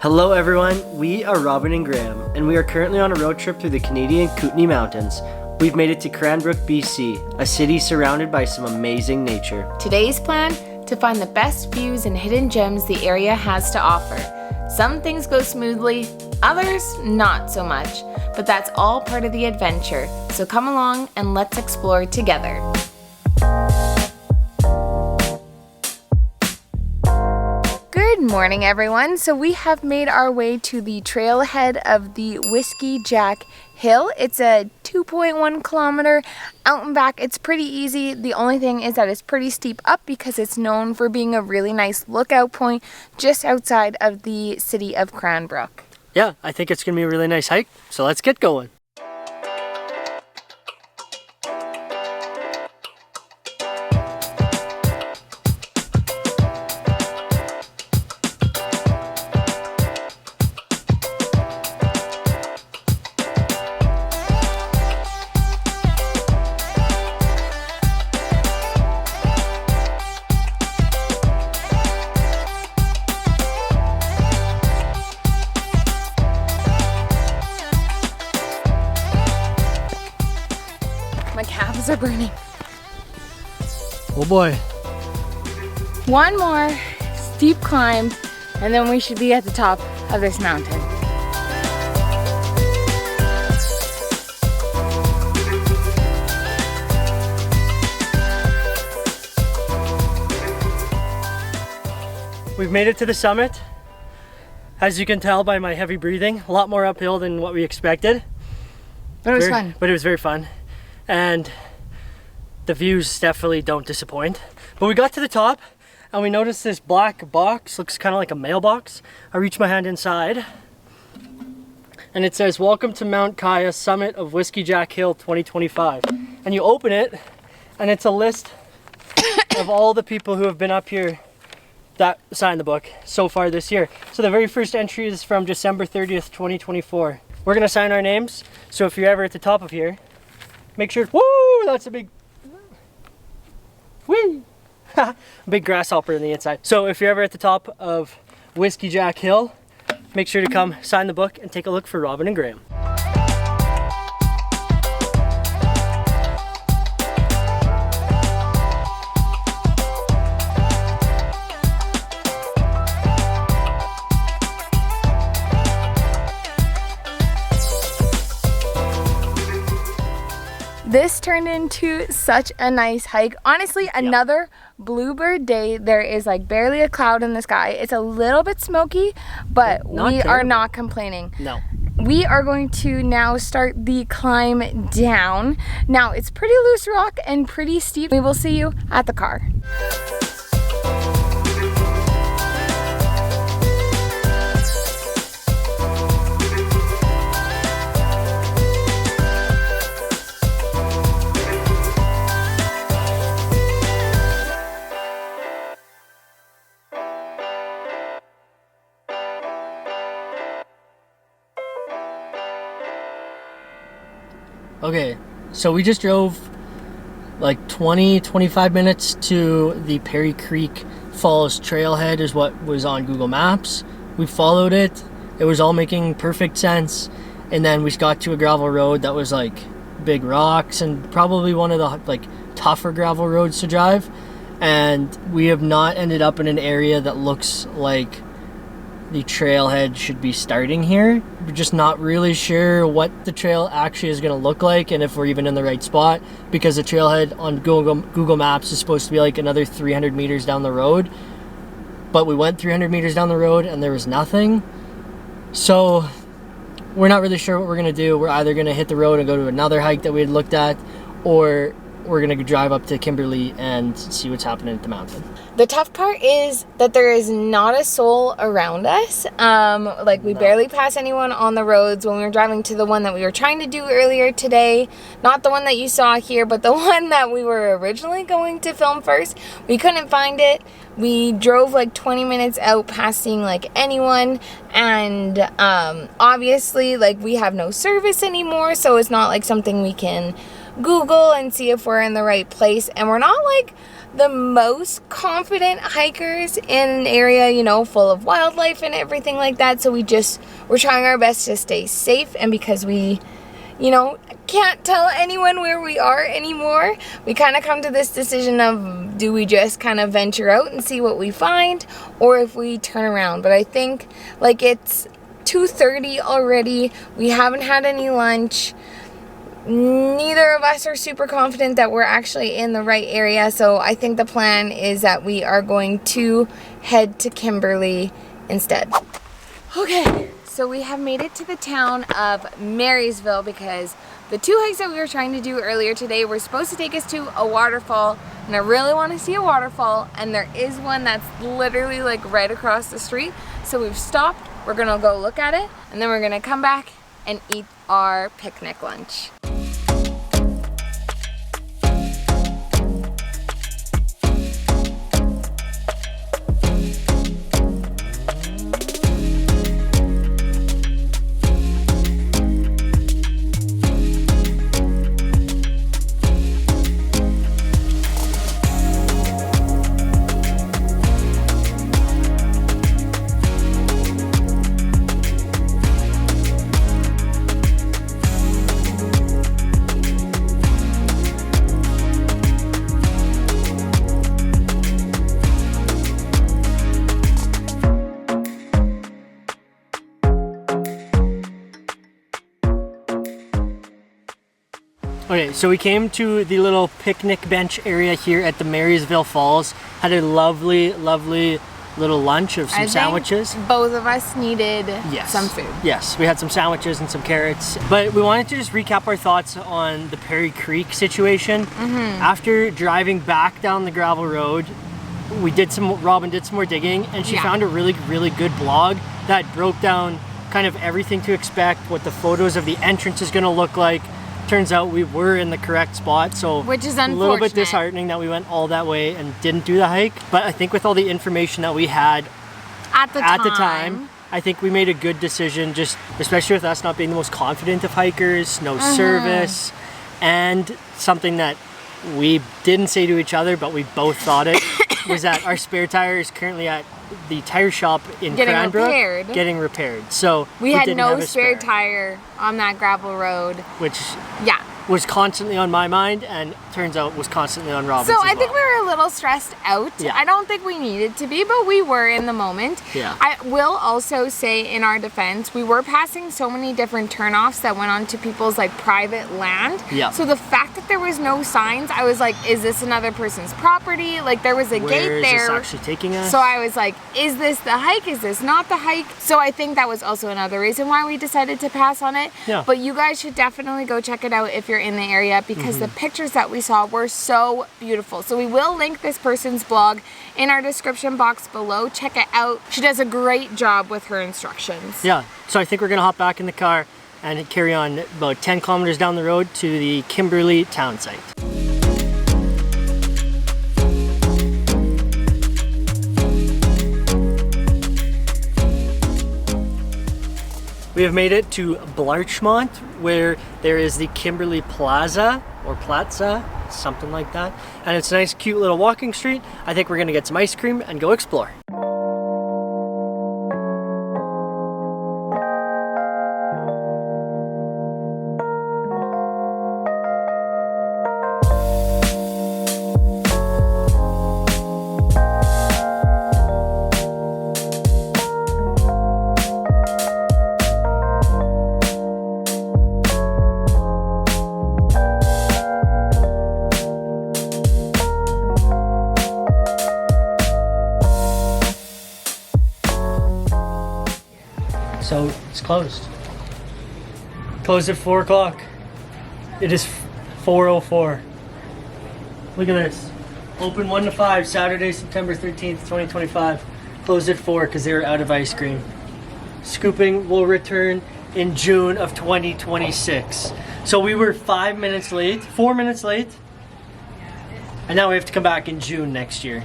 Hello everyone, we are Robin and Graham, and we are currently on a road trip through the Canadian Kootenay Mountains. We've made it to Cranbrook, BC, a city surrounded by some amazing nature. Today's plan, to find the best views and hidden gems the area has to offer. Some things go smoothly, others not so much, but that's all part of the adventure, so come along and let's explore together. Good morning, everyone. So we have made our way to the trailhead of the Whiskey Jack Hill. It's a 2.1 kilometer out and back. It's pretty easy. The only thing is that it's pretty steep up because it's known for being a really nice lookout point just outside of the city of Cranbrook. Yeah, I think it's going to be a really nice hike, so let's get going. My calves are burning. Oh boy. One more steep climb and then we should be at the top of this mountain. We've made it to the summit. As you can tell by my heavy breathing, a lot more uphill than what we expected. But it was fun. But it was very fun. And the views definitely don't disappoint. But we got to the top and we noticed this black box, looks kind of like a mailbox. I reached my hand inside and it says, "Welcome to Mount Kaya, summit of Whiskey Jack Hill 2025. And you open it and it's a list of all the people who have been up here that signed the book so far this year. So the very first entry is from December 30th, 2024. We're gonna sign our names. So if you're ever at the top of here, make sure, woo, that's a big, whee, big grasshopper on the inside. So if you're ever at the top of Whiskey Jack Hill, make sure to come sign the book and take a look for Robin and Graham. This turned into such a nice hike. Honestly, another bluebird day. There is like barely a cloud in the sky. It's a little bit smoky, but we are not complaining. No. We are going to now start the climb down. Now, it's pretty loose rock and pretty steep. We will see you at the car. Okay, so we just drove like 20-25 minutes to the Perry Creek Falls trailhead is what was on Google Maps. We followed it. It was all making perfect sense. And then we got to a gravel road that was like big rocks and probably one of the like tougher gravel roads to drive. And we have not ended up in an area that looks like the trailhead should be starting here. We're just not really sure what the trail actually is going to look like and if we're even in the right spot, because the trailhead on Google Maps is supposed to be like another 300 meters down the road, but we went 300 meters down the road and there was nothing. So we're not really sure what we're going to do. We're either going to hit the road and go to another hike that we had looked at, or we're going to drive up to Kimberly and see what's happening at the mountain. The tough part is that there is not a soul around us. We barely pass anyone on the roads when we were driving to the one that we were trying to do earlier today. Not the one that you saw here, but the one that we were originally going to film first. We couldn't find it. We drove like 20 minutes out past seeing like anyone, and obviously like we have no service anymore, so it's not like something we can Google and see if we're in the right place. And we're not like the most confident hikers in an area, you know, full of wildlife and everything like that. So we're trying our best to stay safe, and because we, you know, can't tell anyone where we are anymore, we kind of come to this decision of, do we just kind of venture out and see what we find, or if we turn around. But I think, like, it's 2:30 already. We haven't had any lunch. Neither of us are super confident that we're actually in the right area. So I think the plan is that we are going to head to Kimberly instead. Okay, so we have made it to the town of Marysville, because the 2 hikes that we were trying to do earlier today were supposed to take us to a waterfall, and I really want to see a waterfall, and there is one that's literally like right across the street. So we've stopped, we're gonna go look at it, and then we're gonna come back and eat our picnic lunch. Okay, so we came to the little picnic bench area here at the Marysville Falls. Had a lovely, lovely little lunch of some sandwiches. Both of us needed some food. Yes, we had some sandwiches and some carrots. But we wanted to just recap our thoughts on the Perry Creek situation. After driving back down the gravel road, Robin did some more digging, and she found a really, really good blog that broke down kind of everything to expect, what the photos of the entrance is gonna look like. Turns out we were in the correct spot, so which is a little bit disheartening that we went all that way and didn't do the hike. But I think with all the information that we had at the time, I think we made a good decision, just especially with us not being the most confident of hikers, no service, and something that we didn't say to each other, but we both thought it, was that our spare tire is currently at the tire shop in Cranbrook getting repaired. So we had no spare tire on that gravel road, which was constantly on my mind, and turns out was constantly on Robin's. So I think we were a little stressed out. I don't think we needed to be, but we were in the moment. I will also say, in our defense, we were passing so many different turnoffs that went onto people's like private land. So the fact that there was no signs, I was like, is this another person's property? Like, there was a gate there. Where is this actually taking us? So I was like, is this the hike? Is this not the hike? So I think that was also another reason why we decided to pass on it. But you guys should definitely go check it out if you're in the area, because the pictures that we saw were so beautiful. So we will link this person's blog in our description box below. Check it out. She does a great job with her instructions. So I think we're gonna hop back in the car and carry on about 10 kilometers down the road to the Kimberly townsite. We have made it to Blarchmont, where there is the Kimberly Plaza, or Plaza, something like that. And it's a nice, cute little walking street. I think we're gonna get some ice cream and go explore. So it's closed. Closed at 4 o'clock. It is 4:04. Look at this. Open 1 to 5, Saturday, September 13th, 2025. Closed at 4 because they were out of ice cream. Scooping will return in June of 2026. So we were 4 minutes late, and now we have to come back in June next year.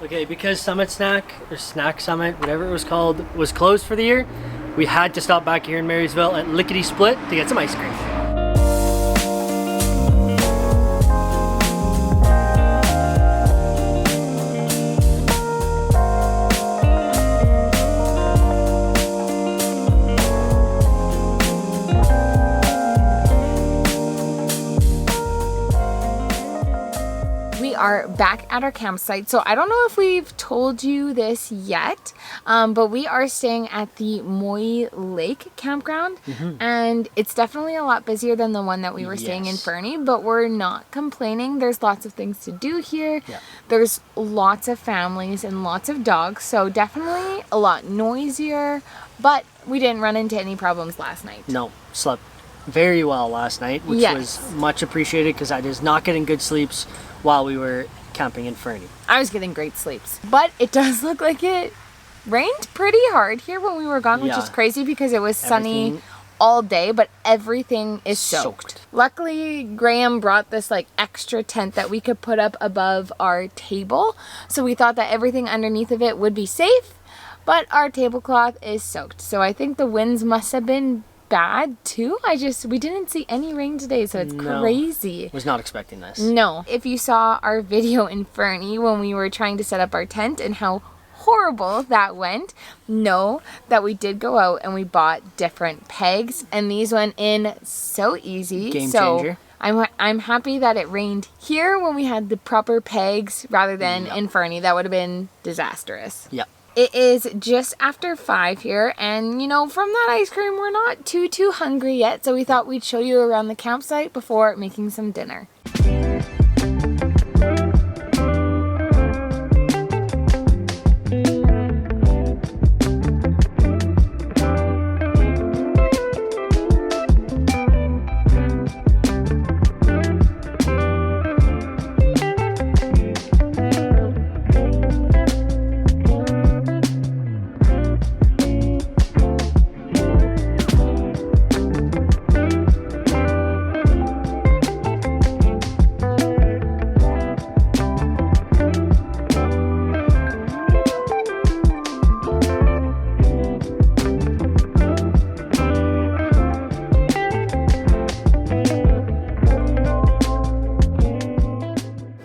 Okay, because Summit Snack, or Snack Summit, whatever it was called, was closed for the year, we had to stop back here in Marysville at Lickety Split to get some ice cream. Are back at our campsite. So I don't know if we've told you this yet, but we are staying at the Moy Lake campground, and it's definitely a lot busier than the one that we were staying in Fernie, but we're not complaining. There's lots of things to do here. There's lots of families and lots of dogs, so definitely a lot noisier, but we didn't run into any problems last night. No, slept very well last night, which was much appreciated because I was not getting good sleeps while we were camping in Fernie. I was getting great sleeps, but it does look like it rained pretty hard here when we were gone, which is crazy because it was sunny all day, but everything is soaked. Luckily, Graham brought this like extra tent that we could put up above our table, so we thought that everything underneath of it would be safe, but our tablecloth is soaked. So I think the winds must have been bad too. We didn't see any rain today, so it's crazy. Was not expecting this. No. If you saw our video in Fernie when we were trying to set up our tent and how horrible that went, know that we did go out and we bought different pegs, and these went in so easy. Game changer. I'm happy that it rained here when we had the proper pegs rather than in Fernie. That would have been disastrous. Yep. It is just after 5 here, and you know, from that ice cream, we're not too hungry yet, so we thought we'd show you around the campsite before making some dinner.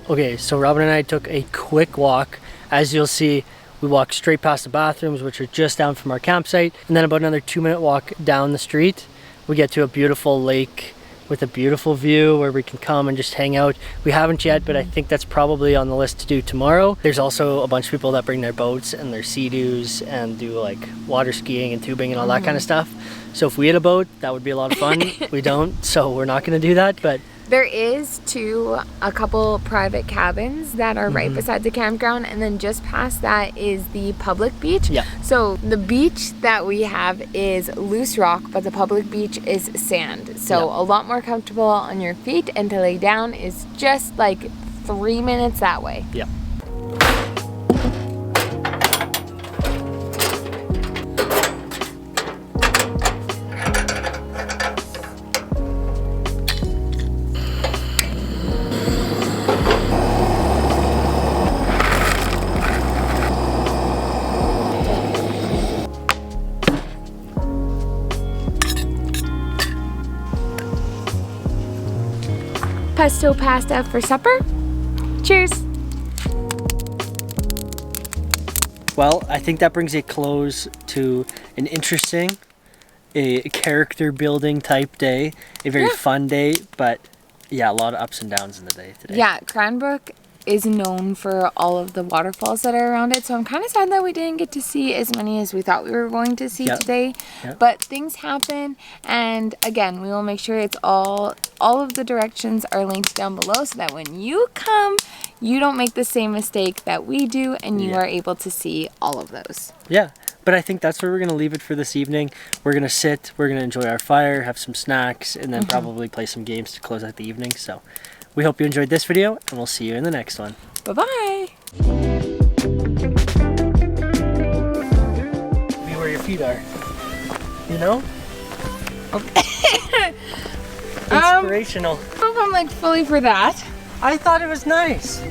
Okay, so Robin and I took a quick walk. As you'll see, we walked straight past the bathrooms, which are just down from our campsite, and then about another 2-minute walk down the street, we get to a beautiful lake with a beautiful view where we can come and just hang out. We haven't yet, but I think that's probably on the list to do tomorrow. There's also a bunch of people that bring their boats and their sea-doos and do like water skiing and tubing and all that kind of stuff. So if we had a boat, that would be a lot of fun. We don't, so we're not gonna do that, but there is a couple private cabins that are right beside the campground, and then just past that is the public beach. Yeah. So the beach that we have is loose rock, but the public beach is sand. So a lot more comfortable on your feet, and to lay down is just like 3 minutes that way. Yeah. Pesto pasta for supper. Cheers. Well, I think that brings a close to an interesting, a character building type day, a very fun day, but yeah, a lot of ups and downs in the day today. Yeah, Cranbrook is known for all of the waterfalls that are around it, so I'm kind of sad that we didn't get to see as many as we thought we were going to see today. But things happen, and again, we will make sure it's all of the directions are linked down below so that when you come, you don't make the same mistake that we do, and you are able to see all of those. Yeah, but I think that's where we're going to leave it for this evening. We're going to sit, we're going to enjoy our fire, have some snacks, and then probably play some games to close out the evening. So we hope you enjoyed this video, and we'll see you in the next one. Bye-bye. Be where your feet are. You know? Okay. Inspirational. I don't know if I'm like fully for that. I thought it was nice.